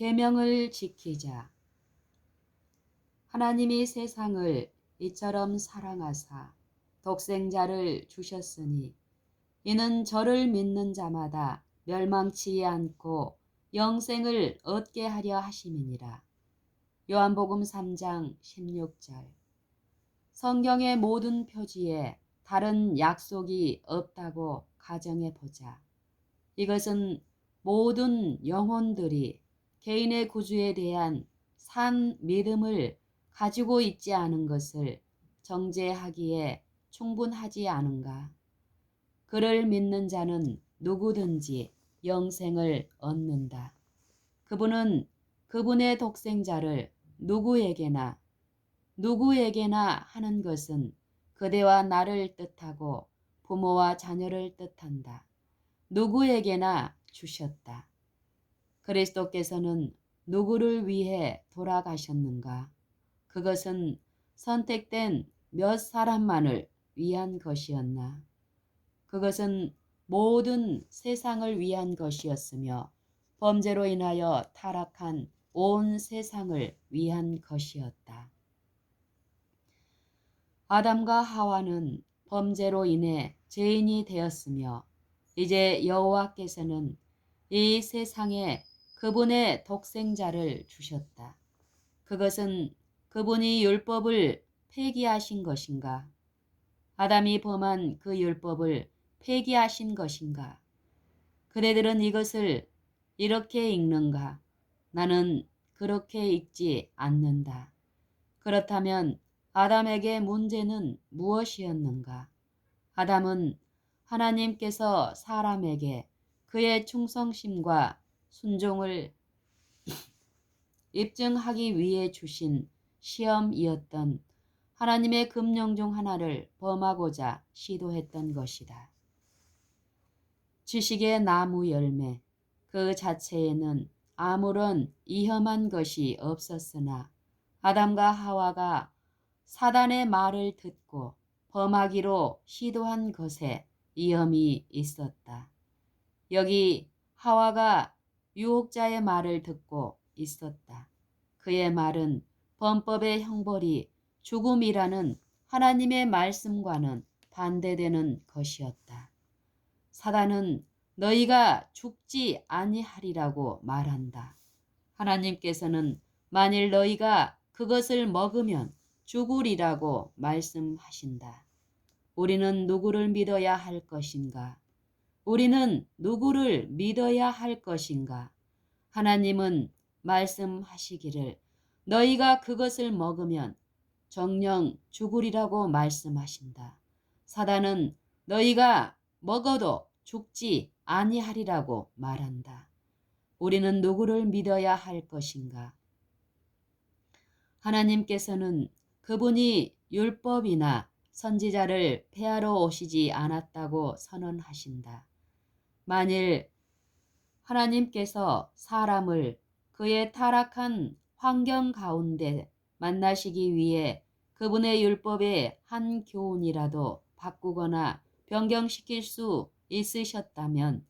계명을 지키자. 하나님이 세상을 이처럼 사랑하사 독생자를 주셨으니 이는 저를 믿는 자마다 멸망치 않고 영생을 얻게 하려 하심이니라. 요한복음 3장 16절. 성경의 모든 표지에 다른 약속이 없다고 가정해 보자. 이것은 모든 영혼들이 개인의 구주에 대한 산 믿음을 가지고 있지 않은 것을 정죄하기에 충분하지 않은가? 그를 믿는 자는 누구든지 영생을 얻는다. 그분은 그분의 독생자를 누구에게나 하는 것은 그대와 나를 뜻하고 부모와 자녀를 뜻한다. 누구에게나 주셨다. 그리스도께서는 누구를 위해 돌아가셨는가? 그것은 선택된 몇 사람만을 위한 것이었나? 그것은 모든 세상을 위한 것이었으며 범죄로 인하여 타락한 온 세상을 위한 것이었다. 아담과 하와는 범죄로 인해 죄인이 되었으며 이제 여호와께서는 이 세상에 그분의 독생자를 주셨다. 그것은 그분이 율법을 폐기하신 것인가? 아담이 범한 그 율법을 폐기하신 것인가? 그대들은 이것을 이렇게 읽는가? 나는 그렇게 읽지 않는다. 그렇다면 아담에게 문제는 무엇이었는가? 아담은 하나님께서 사람에게 그의 충성심과 순종을 입증하기 위해 주신 시험이었던 하나님의 금령 중 하나를 범하고자 시도했던 것이다. 지식의 나무 열매 그 자체에는 아무런 위험한 것이 없었으나 아담과 하와가 사단의 말을 듣고 범하기로 시도한 것에 위험이 있었다. 여기 하와가 유혹자의 말을 듣고 있었다. 그의 말은 범법의 형벌이 죽음이라는 하나님의 말씀과는 반대되는 것이었다. 사단은 너희가 죽지 아니하리라고 말한다. 하나님께서는 만일 너희가 그것을 먹으면 죽으리라고 말씀하신다. 우리는 누구를 믿어야 할 것인가? 우리는 누구를 믿어야 할 것인가? 하나님은 말씀하시기를 너희가 그것을 먹으면 정녕 죽으리라고 말씀하신다. 사단은 너희가 먹어도 죽지 아니하리라고 말한다. 우리는 누구를 믿어야 할 것인가? 하나님께서는 그분이 율법이나 선지자를 폐하러 오시지 않았다고 선언하신다. 만일 하나님께서 사람을 그의 타락한 환경 가운데 만나시기 위해 그분의 율법의 한 교훈이라도 바꾸거나 변경시킬 수 있으셨다면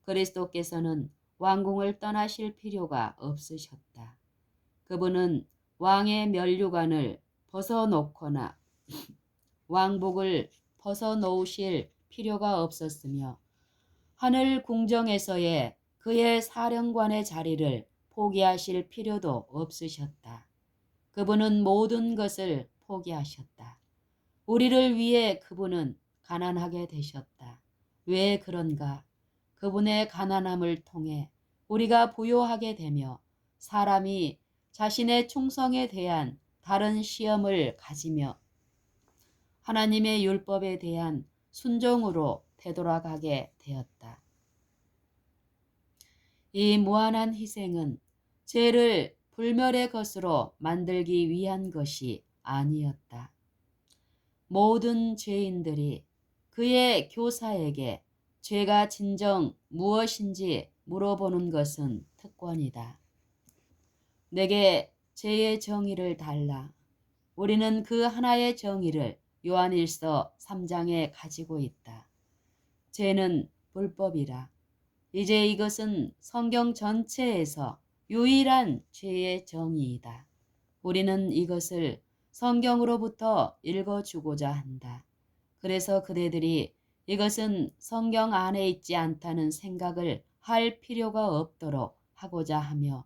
그리스도께서는 왕궁을 떠나실 필요가 없으셨다. 그분은 왕의 면류관을 벗어놓거나 왕복을 벗어놓으실 필요가 없었으며 하늘 궁정에서의 그의 사령관의 자리를 포기하실 필요도 없으셨다. 그분은 모든 것을 포기하셨다. 우리를 위해 그분은 가난하게 되셨다. 왜 그런가? 그분의 가난함을 통해 우리가 부요하게 되며 사람이 자신의 충성에 대한 다른 시험을 가지며 하나님의 율법에 대한 순종으로 되돌아가게 되었다. 이 무한한 희생은 죄를 불멸의 것으로 만들기 위한 것이 아니었다. 모든 죄인들이 그의 교사에게 죄가 진정 무엇인지 물어보는 것은 특권이다. 내게 죄의 정의를 달라. 우리는 그 하나의 정의를 요한일서 3장에 가지고 있다. 죄는 불법이라. 이제 이것은 성경 전체에서 유일한 죄의 정의이다. 우리는 이것을 성경으로부터 읽어주고자 한다. 그래서 그대들이 이것은 성경 안에 있지 않다는 생각을 할 필요가 없도록 하고자 하며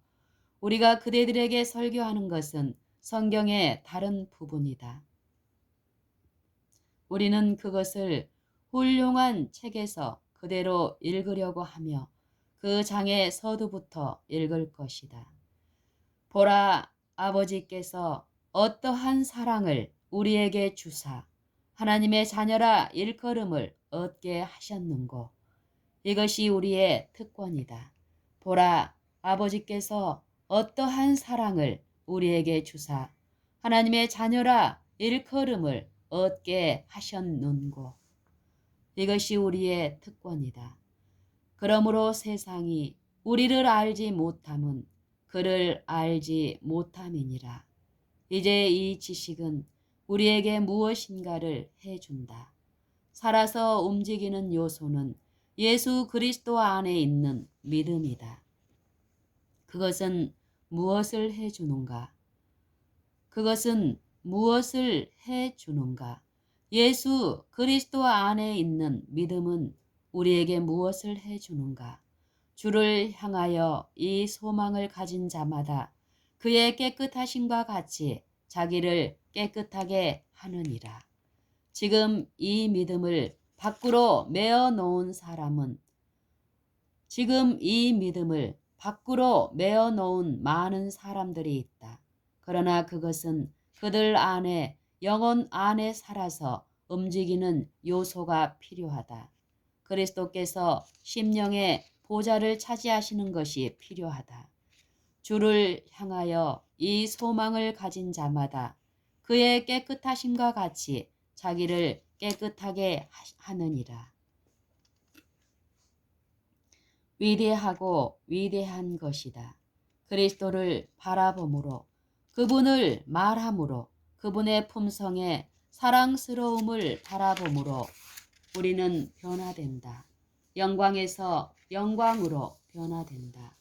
우리가 그대들에게 설교하는 것은 성경의 다른 부분이다. 우리는 그것을 훌륭한 책에서 그대로 읽으려고 하며 그 장의 서두부터 읽을 것이다. 보라, 아버지께서 어떠한 사랑을 우리에게 주사 하나님의 자녀라 일컬음을 얻게 하셨는고. 이것이 우리의 특권이다. 보라, 아버지께서 어떠한 사랑을 우리에게 주사 하나님의 자녀라 일컬음을 얻게 하셨는고. 이것이 우리의 특권이다. 그러므로 세상이 우리를 알지 못함은 그를 알지 못함이니라. 이제 이 지식은 우리에게 무엇인가를 해준다. 살아서 움직이는 요소는 예수 그리스도 안에 있는 믿음이다. 그것은 무엇을 해주는가? 그것은 무엇을 해주는가? 예수 그리스도 안에 있는 믿음은 우리에게 무엇을 해주는가? 주를 향하여 이 소망을 가진 자마다 그의 깨끗하심과 같이 자기를 깨끗하게 하느니라. 지금 이 믿음을 밖으로 메어 놓은 사람은 지금 이 믿음을 밖으로 메어 놓은 많은 사람들이 있다. 그러나 그것은 그들 안에 영혼 안에 살아서 움직이는 요소가 필요하다. 그리스도께서 심령의 보좌를 차지하시는 것이 필요하다. 주를 향하여 이 소망을 가진 자마다 그의 깨끗하심과 같이 자기를 깨끗하게 하느니라. 위대하고 위대한 것이다. 그리스도를 바라봄으로 그분을 말함으로 그분의 품성의 사랑스러움을 바라봄으로 우리는 변화된다. 영광에서 영광으로 변화된다.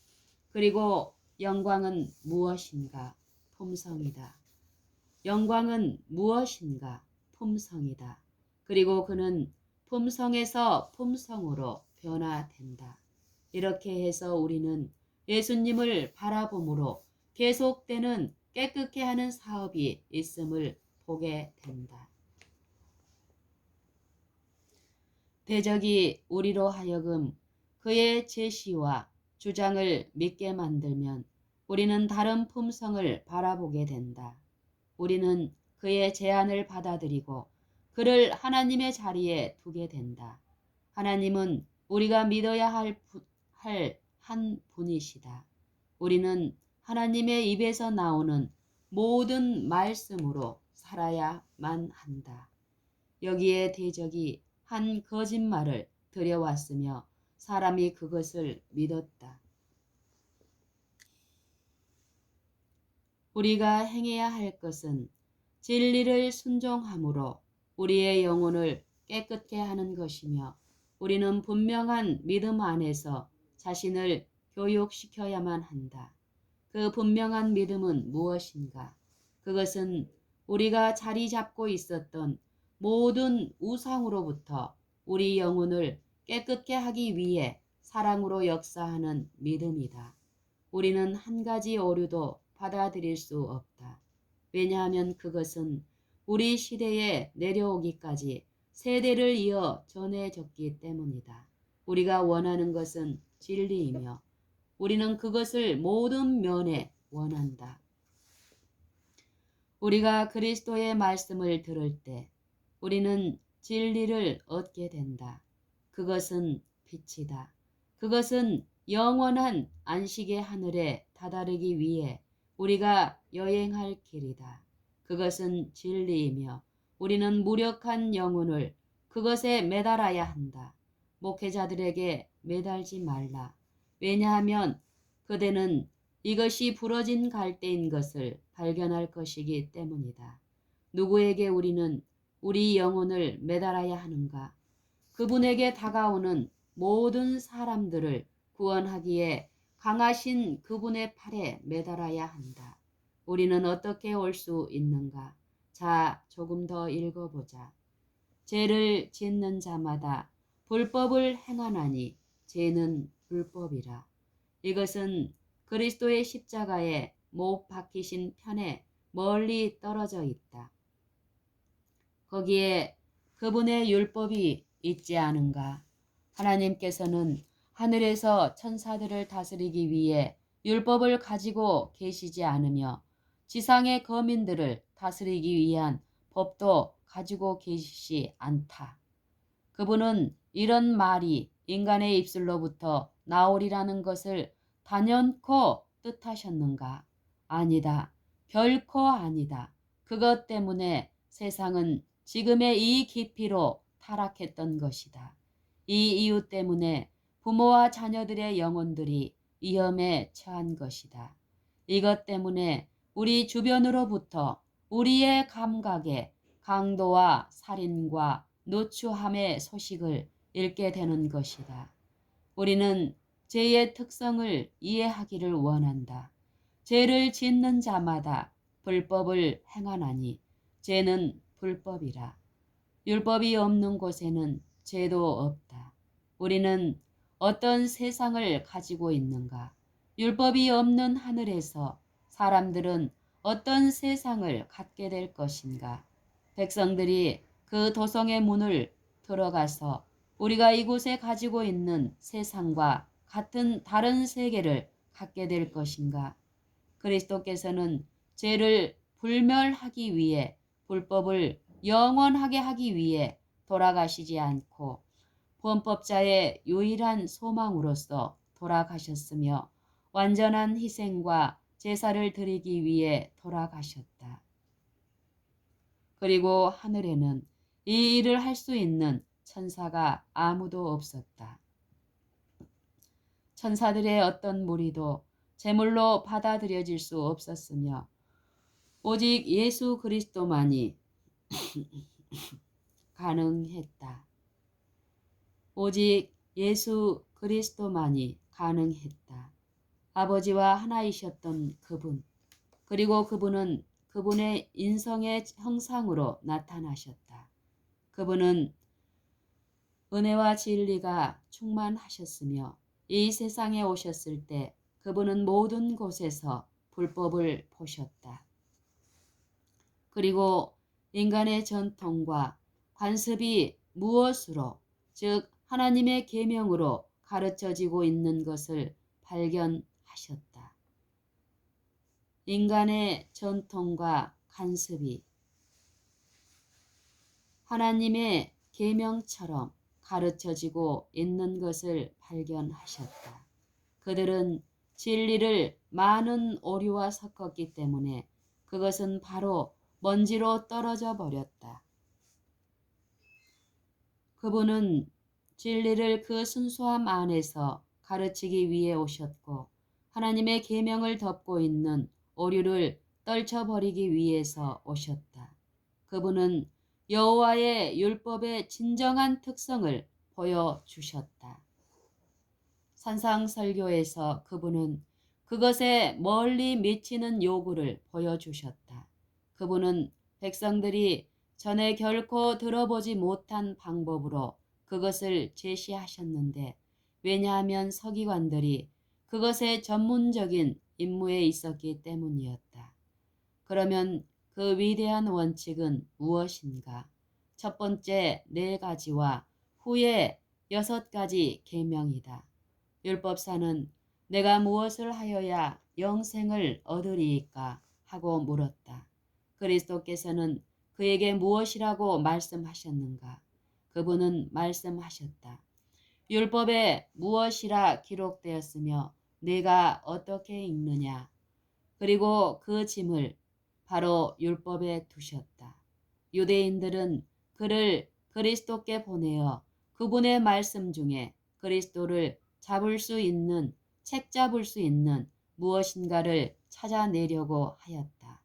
그리고 영광은 무엇인가? 품성이다. 영광은 무엇인가? 품성이다. 그리고 그는 품성에서 품성으로 변화된다. 이렇게 해서 우리는 예수님을 바라봄으로 계속되는 깨끗게 하는 사업이 있음을 보게 된다. 대적이 우리로 하여금 그의 제시와 주장을 믿게 만들면 우리는 다른 품성을 바라보게 된다. 우리는 그의 제안을 받아들이고 그를 하나님의 자리에 두게 된다. 하나님은 우리가 믿어야 할 한 분이시다. 우리는 하나님의 입에서 나오는 모든 말씀으로 살아야만 한다. 여기에 대적이 한 거짓말을 들여왔으며 사람이 그것을 믿었다. 우리가 행해야 할 것은 진리를 순종함으로 우리의 영혼을 깨끗게 하는 것이며 우리는 분명한 믿음 안에서 자신을 교육시켜야만 한다. 그 분명한 믿음은 무엇인가? 그것은 우리가 자리 잡고 있었던 모든 우상으로부터 우리 영혼을 깨끗게 하기 위해 사랑으로 역사하는 믿음이다. 우리는 한 가지 오류도 받아들일 수 없다. 왜냐하면 그것은 우리 시대에 내려오기까지 세대를 이어 전해졌기 때문이다. 우리가 원하는 것은 진리이며 우리는 그것을 모든 면에 원한다. 우리가 그리스도의 말씀을 들을 때 우리는 진리를 얻게 된다. 그것은 빛이다. 그것은 영원한 안식의 하늘에 다다르기 위해 우리가 여행할 길이다. 그것은 진리이며 우리는 무력한 영혼을 그것에 매달아야 한다. 목회자들에게 매달지 말라. 왜냐하면 그대는 이것이 부러진 갈대인 것을 발견할 것이기 때문이다. 누구에게 우리는 우리 영혼을 매달아야 하는가? 그분에게 다가오는 모든 사람들을 구원하기에 강하신 그분의 팔에 매달아야 한다. 우리는 어떻게 올 수 있는가? 자, 조금 더 읽어보자. 죄를 짓는 자마다 불법을 행하나니 죄는 불법이라. 이것은 그리스도의 십자가에 못 박히신 편에 멀리 떨어져 있다. 거기에 그분의 율법이 있지 않은가? 하나님께서는 하늘에서 천사들을 다스리기 위해 율법을 가지고 계시지 않으며 지상의 거민들을 다스리기 위한 법도 가지고 계시지 않다. 그분은 이런 말이 인간의 입술로부터 나오리라는 것을 단연코 뜻하셨는가? 아니다. 결코 아니다. 그것 때문에 세상은 지금의 이 깊이로 타락했던 것이다. 이 이유 때문에 부모와 자녀들의 영혼들이 위험에 처한 것이다. 이것 때문에 우리 주변으로부터 우리의 감각에 강도와 살인과 노추함의 소식을 읽게 되는 것이다. 우리는 죄의 특성을 이해하기를 원한다. 죄를 짓는 자마다 불법을 행하나니 죄는 불법이라. 율법이 없는 곳에는 죄도 없다. 우리는 어떤 세상을 가지고 있는가? 율법이 없는 하늘에서 사람들은 어떤 세상을 갖게 될 것인가? 백성들이 그 도성의 문을 들어가서 우리가 이곳에 가지고 있는 세상과 같은 다른 세계를 갖게 될 것인가? 그리스도께서는 죄를 불멸하기 위해 불법을 영원하게 하기 위해 돌아가시지 않고 범법자의 유일한 소망으로서 돌아가셨으며 완전한 희생과 제사를 드리기 위해 돌아가셨다. 그리고 하늘에는 이 일을 할 수 있는 천사가 아무도 없었다. 천사들의 어떤 무리도 제물로 받아들여질 수 없었으며 오직 예수 그리스도만이 가능했다. 오직 예수 그리스도만이 가능했다. 아버지와 하나이셨던 그분, 그리고 그분은 그분의 인성의 형상으로 나타나셨다. 그분은 은혜와 진리가 충만하셨으며 이 세상에 오셨을 때 그분은 모든 곳에서 불법을 보셨다. 그리고 인간의 전통과 관습이 무엇으로, 즉 하나님의 계명으로 가르쳐지고 있는 것을 발견하셨다. 인간의 전통과 관습이 하나님의 계명처럼 가르쳐지고 있는 것을 발견하셨다. 그들은 진리를 많은 오류와 섞었기 때문에 그것은 바로 먼지로 떨어져 버렸다. 그분은 진리를 그 순수함 안에서 가르치기 위해 오셨고 하나님의 계명을 덮고 있는 오류를 떨쳐버리기 위해서 오셨다. 그분은 여호와의 율법의 진정한 특성을 보여주셨다. 산상설교에서 그분은 그것에 멀리 미치는 요구를 보여주셨다. 그분은 백성들이 전에 결코 들어보지 못한 방법으로 그것을 제시하셨는데 왜냐하면 서기관들이 그것의 전문적인 임무에 있었기 때문이었다. 그러면 그 위대한 원칙은 무엇인가? 첫 번째 4가지와 후에 6가지 계명이다. 율법사는 내가 무엇을 하여야 영생을 얻으리이까 하고 물었다. 그리스도께서는 그에게 무엇이라고 말씀하셨는가? 그분은 말씀하셨다. 율법에 무엇이라 기록되었으며 네가 어떻게 읽느냐? 그리고 그 짐을 바로 율법에 두셨다. 유대인들은 그를 그리스도께 보내어 그분의 말씀 중에 그리스도를 잡을 수 있는, 책 잡을 수 있는 무엇인가를 찾아내려고 하였다.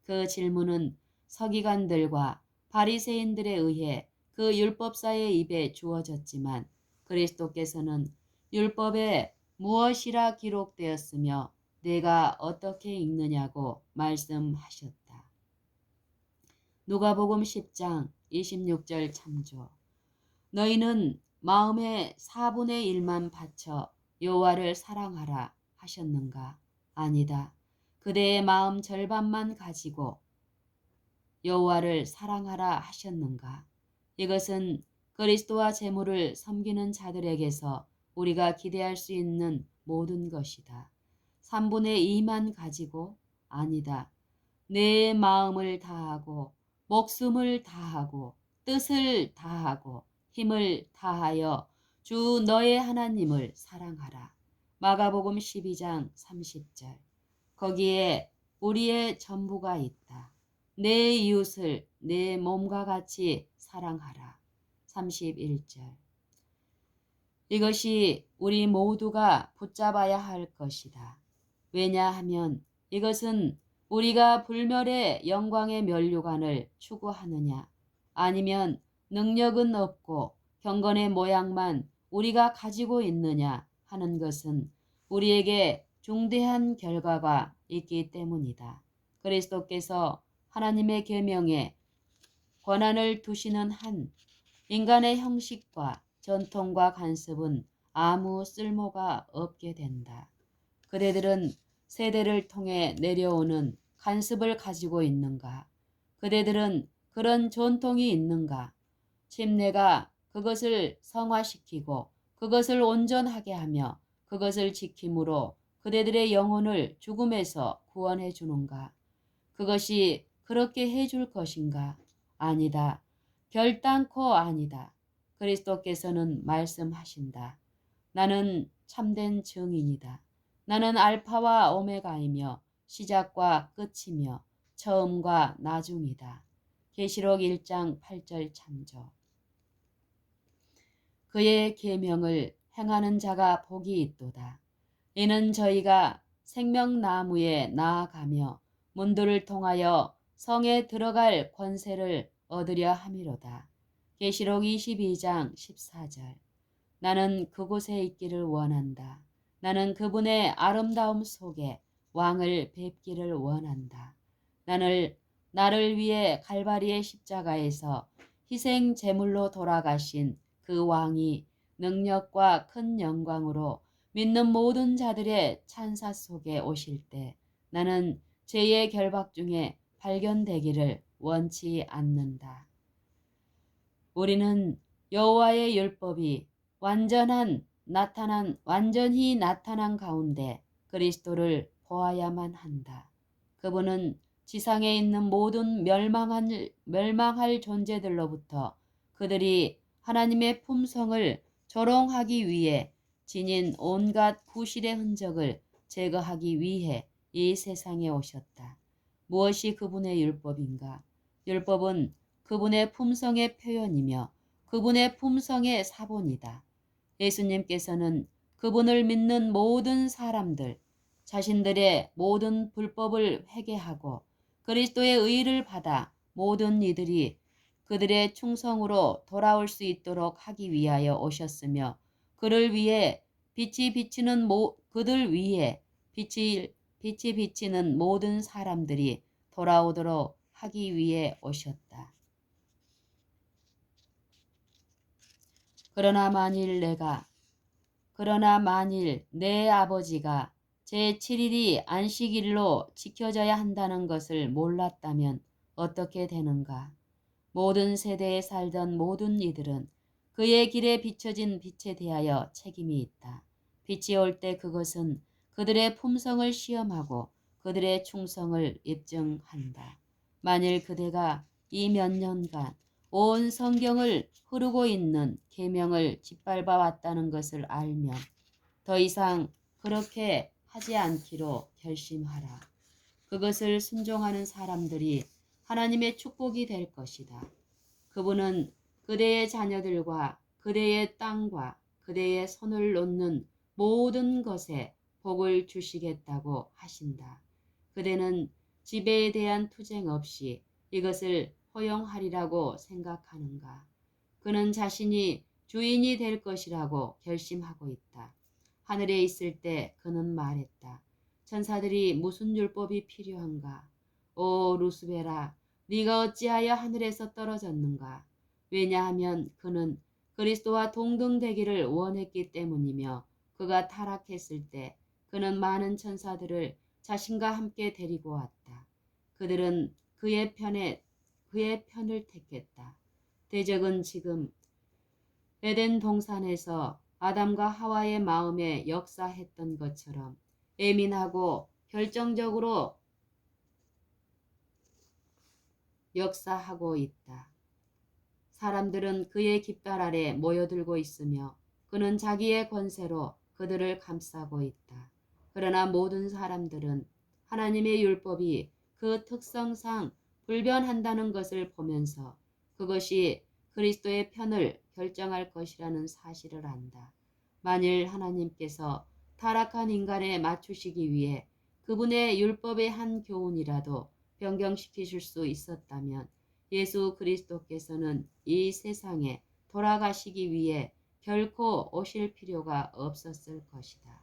그 질문은 서기관들과 바리새인들에 의해 그 율법사의 입에 주어졌지만 그리스도께서는 율법에 무엇이라 기록되었으며 내가 어떻게 읽느냐고 말씀하셨다. 누가복음 10장 26절 참조. 너희는 마음의 4분의 1만 바쳐 여호와를 사랑하라 하셨는가? 아니다. 그대의 마음 절반만 가지고 여호와를 사랑하라 하셨는가? 이것은 그리스도와 재물을 섬기는 자들에게서 우리가 기대할 수 있는 모든 것이다. 3분의 2만 가지고? 아니다. 내 마음을 다하고 목숨을 다하고 뜻을 다하고 힘을 다하여 주 너의 하나님을 사랑하라. 마가복음 12장 30절. 거기에 우리의 전부가 있다. 내 이웃을 내 몸과 같이 사랑하라. 31절. 이것이 우리 모두가 붙잡아야 할 것이다. 왜냐하면 이것은 우리가 불멸의 영광의 면류관을 추구하느냐, 아니면 능력은 없고 경건의 모양만 우리가 가지고 있느냐 하는 것은 우리에게 중대한 결과가 있기 때문이다. 그리스도께서 하나님의 계명에 권한을 두시는 한 인간의 형식과 전통과 간섭은 아무 쓸모가 없게 된다. 그대들은 세대를 통해 내려오는 간섭을 가지고 있는가? 그대들은 그런 전통이 있는가? 침례가 그것을 성화시키고 그것을 온전하게 하며 그것을 지킴으로 그대들의 영혼을 죽음에서 구원해 주는가? 그것이 그렇게 해줄 것인가? 아니다. 결단코 아니다. 그리스도께서는 말씀하신다. 나는 참된 증인이다. 나는 알파와 오메가이며 시작과 끝이며 처음과 나중이다. 계시록 1장 8절 참조. 그의 계명을 행하는 자가 복이 있도다. 이는 저희가 생명나무에 나아가며 문들을 통하여 성에 들어갈 권세를 얻으려 함이로다. 계시록 22장 14절. 나는 그곳에 있기를 원한다. 나는 그분의 아름다움 속에 왕을 뵙기를 원한다. 나를 위해 갈바리의 십자가에서 희생 제물로 돌아가신 그 왕이 능력과 큰 영광으로 믿는 모든 자들의 찬사 속에 오실 때 나는 죄의 결박 중에 발견되기를 원치 않는다. 우리는 여호와의 율법이 완전히 나타난 가운데 그리스도를 보아야만 한다. 그분은 지상에 있는 모든 멸망할 존재들로부터 그들이 하나님의 품성을 조롱하기 위해 지닌 온갖 구실의 흔적을 제거하기 위해 이 세상에 오셨다. 무엇이 그분의 율법인가? 율법은 그분의 품성의 표현이며 그분의 품성의 사본이다. 예수님께서는 그분을 믿는 모든 사람들, 자신들의 모든 불법을 회개하고 그리스도의 의를 받아 모든 이들이 그들의 충성으로 돌아올 수 있도록 하기 위하여 오셨으며 그를 위해 그들 위에 빛이 비치는 모든 사람들이 돌아오도록 하기 위해 오셨다. 그러나 만일 내 아버지가 제7일이 안식일로 지켜져야 한다는 것을 몰랐다면 어떻게 되는가? 모든 세대에 살던 모든 이들은 그의 길에 비춰진 빛에 대하여 책임이 있다. 빛이 올 때 그것은 그들의 품성을 시험하고 그들의 충성을 입증한다. 만일 그대가 이 몇 년간 온 성경을 흐르고 있는 계명을 짓밟아 왔다는 것을 알면 더 이상 그렇게 하지 않기로 결심하라. 그것을 순종하는 사람들이 하나님의 축복이 될 것이다. 그분은 그대의 자녀들과 그대의 땅과 그대의 손을 놓는 모든 것에 복을 주시겠다고 하신다. 그대는 지배에 대한 투쟁 없이 이것을 허용하리라고 생각하는가? 그는 자신이 주인이 될 것이라고 결심하고 있다. 하늘에 있을 때 그는 말했다. 천사들이 무슨 율법이 필요한가? 오 루스베라, 네가 어찌하여 하늘에서 떨어졌는가? 왜냐하면 그는 그리스도와 동등되기를 원했기 때문이며 그가 타락했을 때 그는 많은 천사들을 자신과 함께 데리고 왔다. 그들은 그의 편을 택했다. 대적은 지금 에덴 동산에서 아담과 하와의 마음에 역사했던 것처럼 예민하고 결정적으로 역사하고 있다. 사람들은 그의 깃발 아래 모여들고 있으며 그는 자기의 권세로 그들을 감싸고 있다. 그러나 모든 사람들은 하나님의 율법이 그 특성상 불변한다는 것을 보면서 그것이 그리스도의 편을 결정할 것이라는 사실을 안다. 만일 하나님께서 타락한 인간에 맞추시기 위해 그분의 율법의 한 교훈이라도 변경시키실 수 있었다면 예수 그리스도께서는 이 세상에 돌아가시기 위해 결코 오실 필요가 없었을 것이다.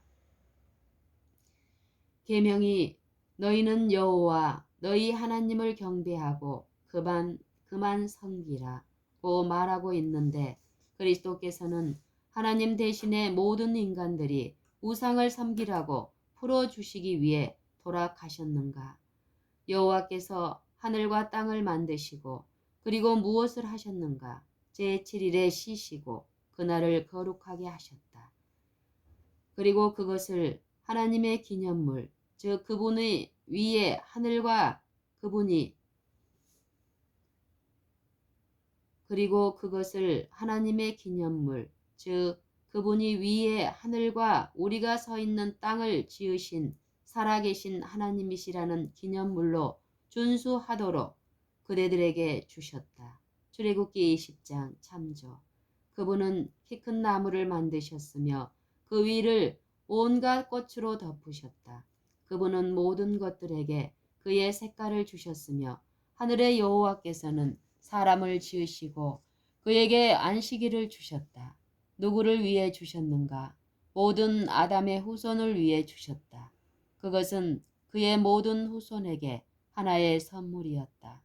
계명이 너희는 여호와 너희 하나님을 경배하고 그만 섬기라고 말하고 있는데 그리스도께서는 하나님 대신에 모든 인간들이 우상을 섬기라고 풀어주시기 위해 돌아가셨는가? 여호와께서 하늘과 땅을 만드시고 그리고 무엇을 하셨는가? 제7일에 쉬시고 그날을 거룩하게 하셨다. 그리고 그것을 하나님의 기념물, 즉 그분의 위에 하늘과 그리고 그것을 하나님의 기념물, 즉 그분이 위에 하늘과 우리가 서 있는 땅을 지으신 살아계신 하나님이시라는 기념물로 준수하도록 그대들에게 주셨다. 출애굽기 20장 참조. 그분은 키 큰 나무를 만드셨으며 그 위를 온갖 꽃으로 덮으셨다. 그분은 모든 것들에게 그의 색깔을 주셨으며 하늘의 여호와께서는 사람을 지으시고 그에게 안식일을 주셨다. 누구를 위해 주셨는가? 모든 아담의 후손을 위해 주셨다. 그것은 그의 모든 후손에게 하나의 선물이었다.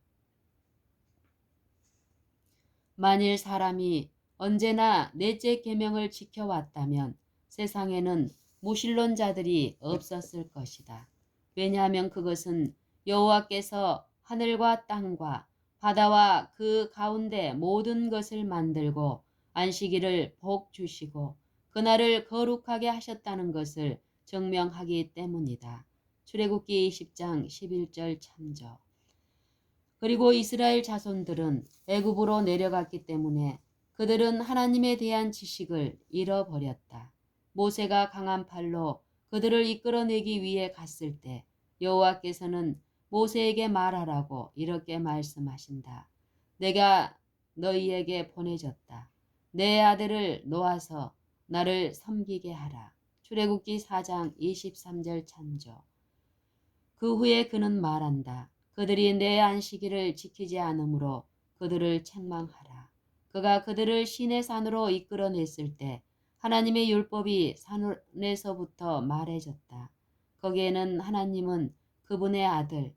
만일 사람이 언제나 넷째 계명을 지켜왔다면 세상에는 무신론자들이 없었을 것이다. 왜냐하면 그것은 여호와께서 하늘과 땅과 바다와 그 가운데 모든 것을 만들고 안식일을 복 주시고 그날을 거룩하게 하셨다는 것을 증명하기 때문이다. 출애굽기 20장 11절 참조. 그리고 이스라엘 자손들은 애굽으로 내려갔기 때문에 그들은 하나님에 대한 지식을 잃어버렸다. 모세가 강한 팔로 그들을 이끌어내기 위해 갔을 때 여호와께서는 모세에게 말하라고 이렇게 말씀하신다. 내가 너희에게 보내줬다. 내 아들을 놓아서 나를 섬기게 하라. 출애굽기 4장 23절 참조. 그 후에 그는 말한다. 그들이 내 안식일을 지키지 않으므로 그들을 책망하라. 그가 그들을 시내 산으로 이끌어냈을 때 하나님의 율법이 산에서부터 말해졌다. 거기에는 하나님은 그분의 아들,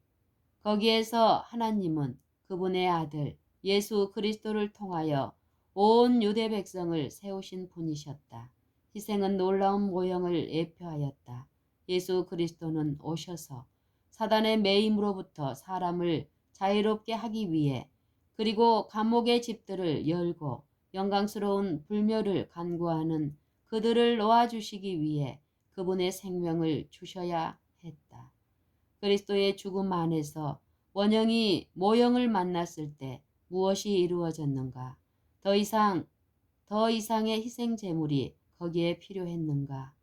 거기에서 하나님은 그분의 아들 예수 그리스도를 통하여 온 유대 백성을 세우신 분이셨다. 희생은 놀라운 모형을 예표하였다. 예수 그리스도는 오셔서 사단의 매임으로부터 사람을 자유롭게 하기 위해 그리고 감옥의 집들을 열고 영광스러운 불멸을 간구하는 그들을 놓아주시기 위해 그분의 생명을 주셔야 했다. 그리스도의 죽음 안에서 원형이 모형을 만났을 때 무엇이 이루어졌는가? 더 이상의 희생 제물이 거기에 필요했는가?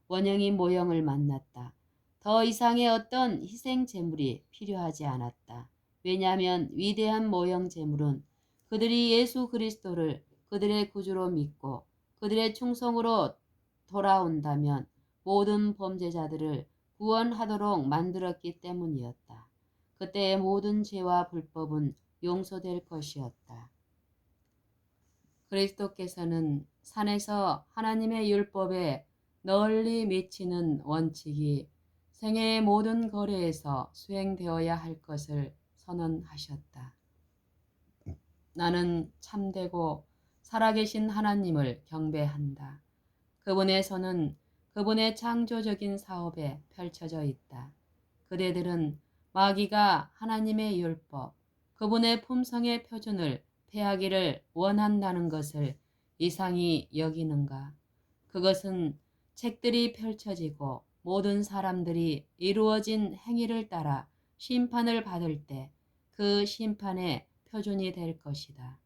원형이 모형을 만났다. 더 이상의 어떤 희생 제물이 필요하지 않았다. 왜냐하면 위대한 모형 제물은 그들이 예수 그리스도를 그들의 구주로 믿고 그들의 충성으로 돌아온다면 모든 범죄자들을 구원하도록 만들었기 때문이었다. 그때의 모든 죄와 불법은 용서될 것이었다. 그리스도께서는 산에서 하나님의 율법에 널리 미치는 원칙이 생애의 모든 거래에서 수행되어야 할 것을 선언하셨다. 나는 참되고 살아계신 하나님을 경배한다. 그분의 손은 그분의 창조적인 사업에 펼쳐져 있다. 그대들은 마귀가 하나님의 율법, 그분의 품성의 표준을 폐하기를 원한다는 것을 이상히 여기는가? 그것은 책들이 펼쳐지고 모든 사람들이 이루어진 행위를 따라 심판을 받을 때 그 심판의 표준이 될 것이다.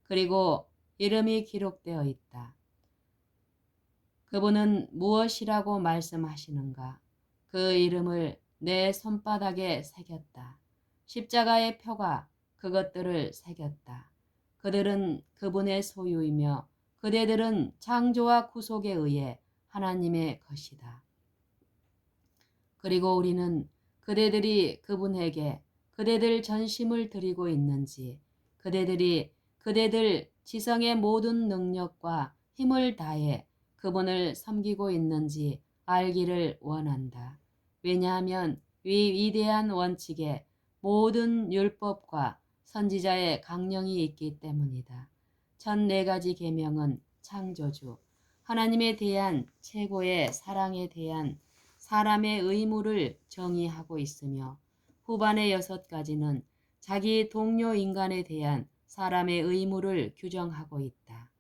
그리고 이름이 기록되어 있다. 그분은 무엇이라고 말씀하시는가? 그 이름을 내 손바닥에 새겼다. 십자가의 표가 그것들을 새겼다. 그들은 그분의 소유이며 그대들은 창조와 구속에 의해 하나님의 것이다. 그리고 우리는 그대들이 그분에게 그대들 전심을 드리고 있는지, 그대들이 그대들 지성의 모든 능력과 힘을 다해 그분을 섬기고 있는지 알기를 원한다. 왜냐하면 이 위대한 원칙에 모든 율법과 선지자의 강령이 있기 때문이다. 14가지 계명은 창조주, 하나님에 대한 최고의 사랑에 대한 사람의 의무를 정의하고 있으며 후반의 6가지는 자기 동료 인간에 대한 사람의 의무를 규정하고 있다.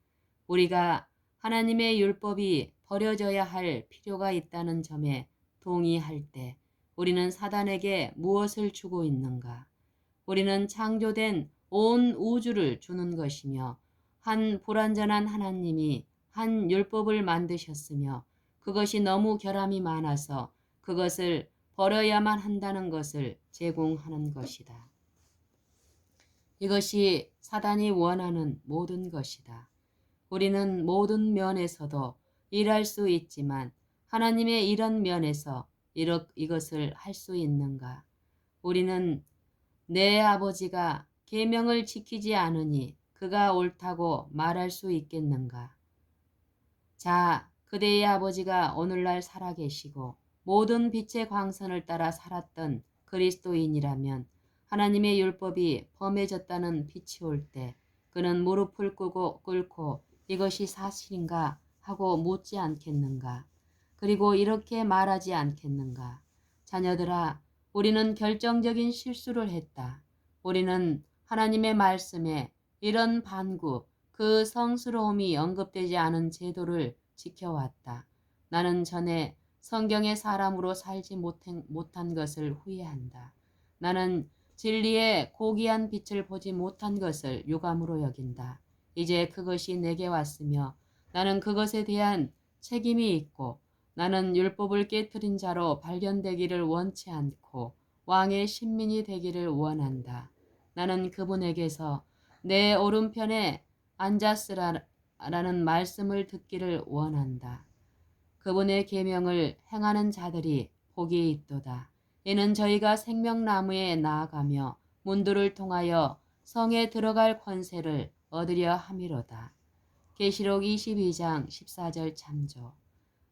우리가 하나님의 율법이 버려져야 할 필요가 있다는 점에 동의할 때 우리는 사단에게 무엇을 주고 있는가? 우리는 창조된 온 우주를 주는 것이며 한 불완전한 하나님이 한 율법을 만드셨으며 그것이 너무 결함이 많아서 그것을 버려야만 한다는 것을 제공하는 것이다. 이것이 사단이 원하는 모든 것이다. 우리는 모든 면에서도 일할 수 있지만 하나님의 이런 면에서 이것을 할 수 있는가? 우리는 내 아버지가 계명을 지키지 않으니 그가 옳다고 말할 수 있겠는가? 자, 그대의 아버지가 오늘날 살아계시고 모든 빛의 광선을 따라 살았던 그리스도인이라면 하나님의 율법이 범해졌다는 빛이 올 때 그는 무릎을 꿇고 이것이 사실인가 하고 묻지 않겠는가? 그리고 이렇게 말하지 않겠는가? 자녀들아, 우리는 결정적인 실수를 했다. 우리는 하나님의 말씀에 이런 반구, 그 성스러움이 언급되지 않은 제도를 지켜왔다. 나는 전에 성경의 사람으로 살지 못한 것을 후회한다. 나는 진리의 고귀한 빛을 보지 못한 것을 유감으로 여긴다. 이제 그것이 내게 왔으며 나는 그것에 대한 책임이 있고 나는 율법을 깨뜨린 자로 발견되기를 원치 않고 왕의 신민이 되기를 원한다. 나는 그분에게서 내 오른편에 앉았으라는 말씀을 듣기를 원한다. 그분의 계명을 행하는 자들이 복이 있도다. 이는 저희가 생명나무에 나아가며 문들을 통하여 성에 들어갈 권세를 얻으려 함이로다. 계시록 22장 14절 참조.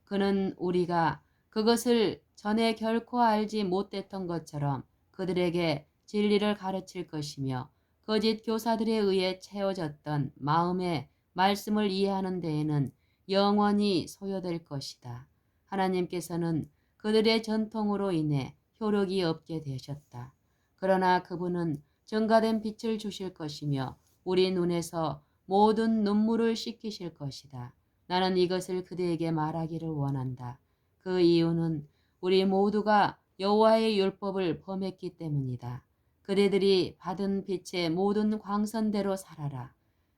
그는 우리가 그것을 전에 결코 알지 못했던 것처럼 그들에게 진리를 가르칠 것이며 거짓 교사들에 의해 채워졌던 마음의 말씀을 이해하는 데에는 영원히 소요될 것이다. 하나님께서는 그들의 전통으로 인해 효력이 없게 되셨다. 그러나 그분은 증가된 빛을 주실 것이며 우리 눈에서 모든 눈물을 씻기실 것이다. 나는 이것을 그대에게 말하기를 원한다. 그 이유는 우리 모두가 여호와의 율법을 범했기 때문이다. 그대들이 받은 빛의 모든 광선대로 살아라.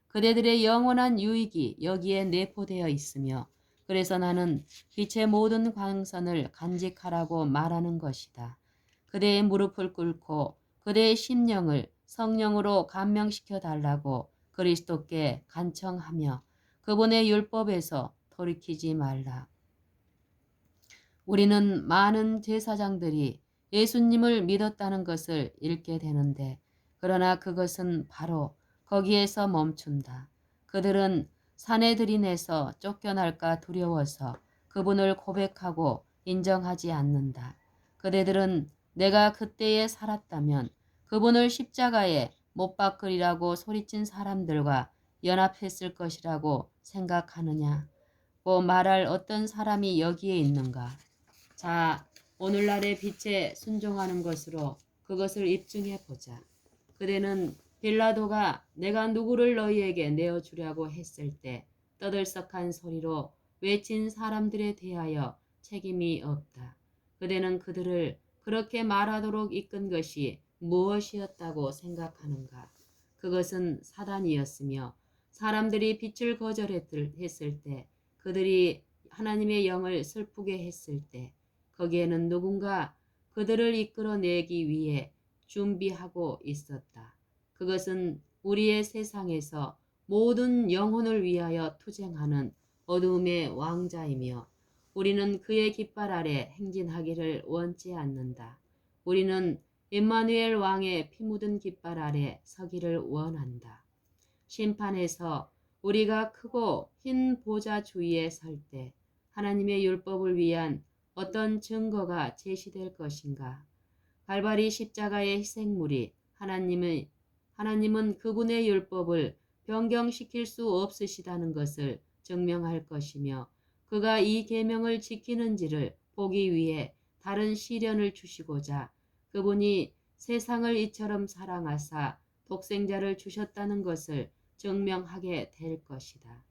그대들의 영원한 유익이 여기에 내포되어 있으며 그래서 나는 빛의 모든 광선을 간직하라고 말하는 것이다. 그대의 무릎을 꿇고 그대의 심령을 성령으로 감명시켜 달라고 그리스도께 간청하며 그분의 율법에서 돌이키지 말라. 우리는 많은 제사장들이 예수님을 믿었다는 것을 읽게 되는데 그러나 그것은 바로 거기에서 멈춘다. 그들은 산에 들이내서 쫓겨날까 두려워서 그분을 고백하고 인정하지 않는다. 그대들은 내가 그때에 살았다면 그분을 십자가에 못 박으리라고 소리친 사람들과 연합했을 것이라고 생각하느냐? 고 말할 어떤 사람이 여기에 있는가? 자, 오늘날의 빛에 순종하는 것으로 그것을 입증해 보자. 그대는 빌라도가 내가 누구를 너희에게 내어주려고 했을 때 떠들썩한 소리로 외친 사람들에 대하여 책임이 없다. 그대는 그들을 그렇게 말하도록 이끈 것이 무엇이었다고 생각하는가? 그것은 사단이었으며 사람들이 빛을 거절했을 때 그들이 하나님의 영을 슬프게 했을 때 거기에는 누군가 그들을 이끌어내기 위해 준비하고 있었다. 그것은 우리의 세상에서 모든 영혼을 위하여 투쟁하는 어두움의 왕자이며 우리는 그의 깃발 아래 행진하기를 원치 않는다. 우리는 임마누엘 왕의 피 묻은 깃발 아래 서기를 원한다. 심판에서 우리가 크고 흰 보좌 주위에 설 때 하나님의 율법을 위한 어떤 증거가 제시될 것인가? 갈바리 십자가의 희생물이 하나님은 그분의 율법을 변경시킬 수 없으시다는 것을 증명할 것이며 그가 이 계명을 지키는지를 보기 위해 다른 시련을 주시고자 그분이 세상을 이처럼 사랑하사 독생자를 주셨다는 것을 증명하게 될 것이다.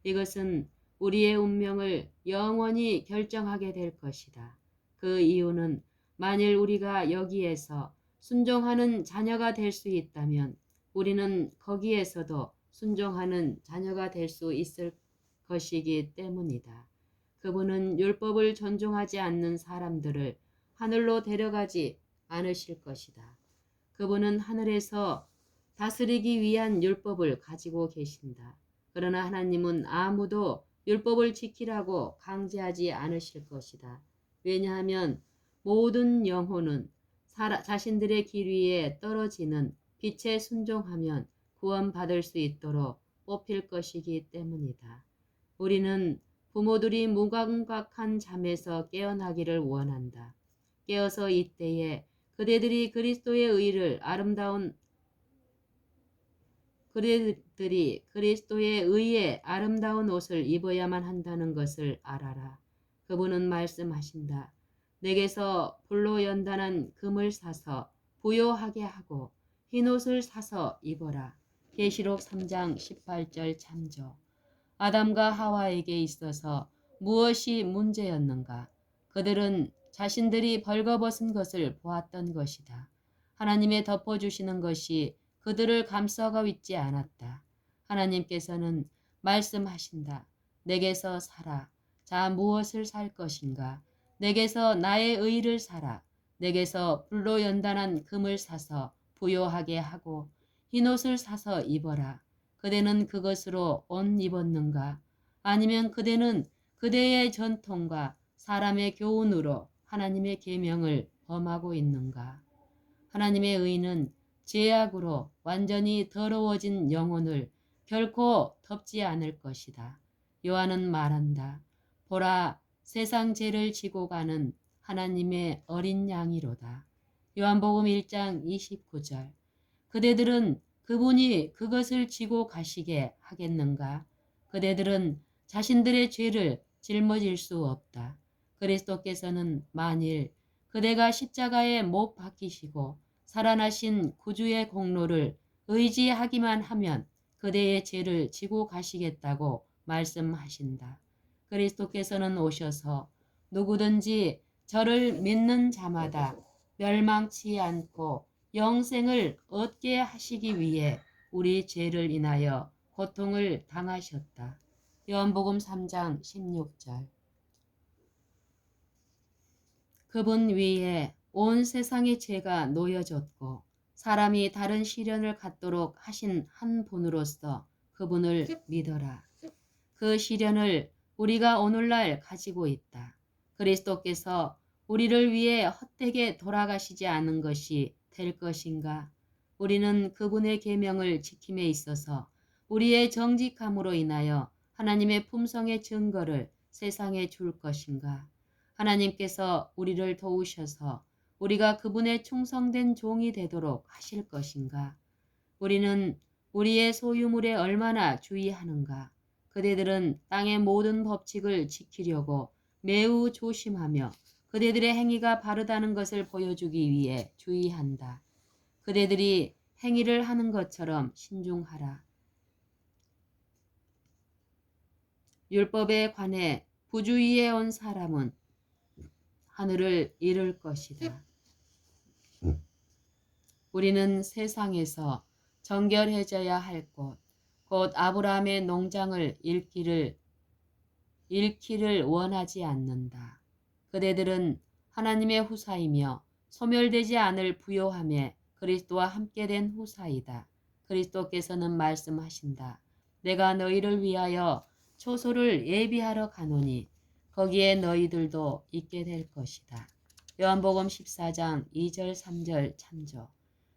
이것은 우리의 운명을 영원히 결정하게 될 것이다. 그 이유는 만일 우리가 여기에서 순종하는 자녀가 될 수 있다면 우리는 거기에서도 순종하는 자녀가 될 수 있을 것이기 때문이다. 그분은 율법을 존중하지 않는 사람들을 하늘로 데려가지 않으실 것이다. 그분은 하늘에서 다스리기 위한 율법을 가지고 계신다. 그러나 하나님은 아무도 율법을 지키라고 강제하지 않으실 것이다. 왜냐하면 모든 영혼은 자신들의 길 위에 떨어지는 빛에 순종하면 구원받을 수 있도록 뽑힐 것이기 때문이다. 우리는 부모들이 무감각한 잠에서 깨어나기를 원한다. 깨어서 이때에 그대들이 그리스도의 의에 아름다운 옷을 입어야만 한다는 것을 알아라. 그분은 말씀하신다. 내게서 불로 연단한 금을 사서 부요하게 하고 흰옷을 사서 입어라. 계시록 3장 18절 참조. 아담과 하와에게 있어서 무엇이 문제였는가? 그들은 자신들이 벌거벗은 것을 보았던 것이다. 하나님의 덮어주시는 것이 그들을 감싸고 있지 않았다. 하나님께서는 말씀하신다. 내게서 사라. 자, 무엇을 살 것인가? 내게서 나의 의를 사라. 내게서 불로 연단한 금을 사서 부요하게 하고 흰옷을 사서 입어라. 그대는 그것으로 옷 입었는가? 아니면 그대는 그대의 전통과 사람의 교훈으로 하나님의 계명을 범하고 있는가? 하나님의 의는 죄악으로 완전히 더러워진 영혼을 결코 덮지 않을 것이다. 요한은 말한다. 보라, 세상 죄를 지고 가는 하나님의 어린 양이로다. 요한복음 1장 29절. 그대들은 그분이 그것을 지고 가시게 하겠는가? 그대들은 자신들의 죄를 짊어질 수 없다. 그리스도께서는 만일 그대가 십자가에 못 박히시고 살아나신 구주의 공로를 의지하기만 하면 그대의 죄를 지고 가시겠다고 말씀하신다. 그리스도께서는 오셔서 누구든지 저를 믿는 자마다 멸망치 않고 영생을 얻게 하시기 위해 우리 죄를 인하여 고통을 당하셨다. 요한복음 3장 16절. 그분 위에 온 세상의 죄가 놓여졌고 사람이 다른 시련을 갖도록 하신 한 분으로서 그분을 믿어라. 그 시련을 우리가 오늘날 가지고 있다. 그리스도께서 우리를 위해 헛되게 돌아가시지 않은 것이 될 것인가? 우리는 그분의 계명을 지킴에 있어서 우리의 정직함으로 인하여 하나님의 품성의 증거를 세상에 줄 것인가? 하나님께서 우리를 도우셔서 우리가 그분의 충성된 종이 되도록 하실 것인가? 우리는 우리의 소유물에 얼마나 주의하는가? 그대들은 땅의 모든 법칙을 지키려고 매우 조심하며 그대들의 행위가 바르다는 것을 보여주기 위해 주의한다. 그대들이 행위를 하는 것처럼 신중하라. 율법에 관해 부주의해 온 사람은 하늘을 잃을 것이다. 우리는 세상에서 정결해져야 할 곳, 곧 아브라함의 농장을 잃기를 원하지 않는다. 그대들은 하나님의 후사이며 소멸되지 않을 부요함에 그리스도와 함께 된 후사이다. 그리스도께서는 말씀하신다. 내가 너희를 위하여 초소를 예비하러 가노니 거기에 너희들도 있게 될 것이다. 요한복음 14장 2절 3절 참조.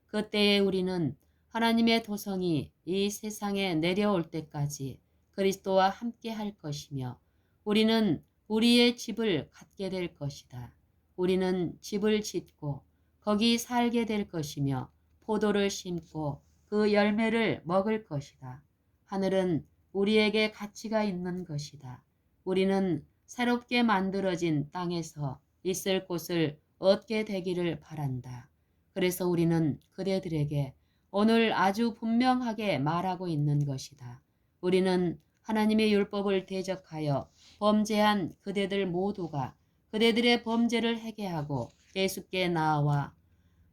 그때에 우리는 하나님의 도성이 이 세상에 내려올 때까지 그리스도와 함께 할 것이며 우리는 우리의 집을 갖게 될 것이다. 우리는 집을 짓고 거기 살게 될 것이며 포도를 심고 그 열매를 먹을 것이다. 하늘은 우리에게 가치가 있는 것이다. 우리는 새롭게 만들어진 땅에서 있을 곳을 얻게 되기를 바란다. 그래서 우리는 그대들에게 오늘 아주 분명하게 말하고 있는 것이다. 우리는 하나님의 율법을 대적하여 범죄한 그대들 모두가 그대들의 범죄를 회개하고 예수께 나아와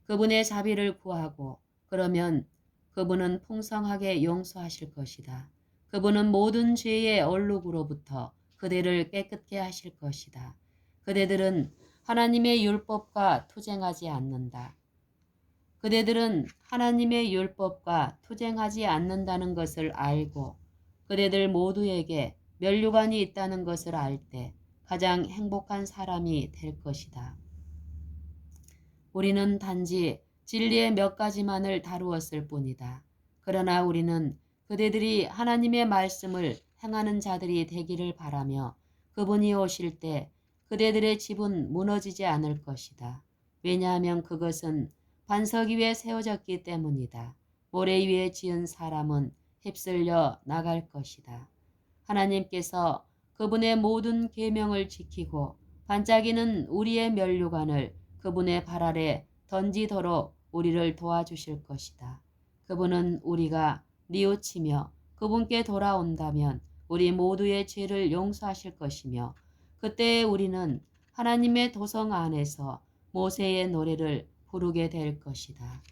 그분의 자비를 구하고 그러면 그분은 풍성하게 용서하실 것이다. 그분은 모든 죄의 얼룩으로부터 그대를 깨끗게 하실 것이다. 그대들은 하나님의 율법과 투쟁하지 않는다. 그대들은 하나님의 율법과 투쟁하지 않는다는 것을 알고 그대들 모두에게 면류관이 있다는 것을 알 때 가장 행복한 사람이 될 것이다. 우리는 단지 진리의 몇 가지만을 다루었을 뿐이다. 그러나 우리는 그대들이 하나님의 말씀을 행하는 자들이 되기를 바라며 그분이 오실 때 그대들의 집은 무너지지 않을 것이다. 왜냐하면 그것은 반석 위에 세워졌기 때문이다. 모래 위에 지은 사람은 휩쓸려 나갈 것이다. 하나님께서 그분의 모든 계명을 지키고 반짝이는 우리의 면류관을 그분의 발 아래 던지도록 우리를 도와주실 것이다. 그분은 우리가 뉘우치며 그분께 돌아온다면 우리 모두의 죄를 용서하실 것이며 그때에 우리는 하나님의 도성 안에서 모세의 노래를 부르게 될 것이다.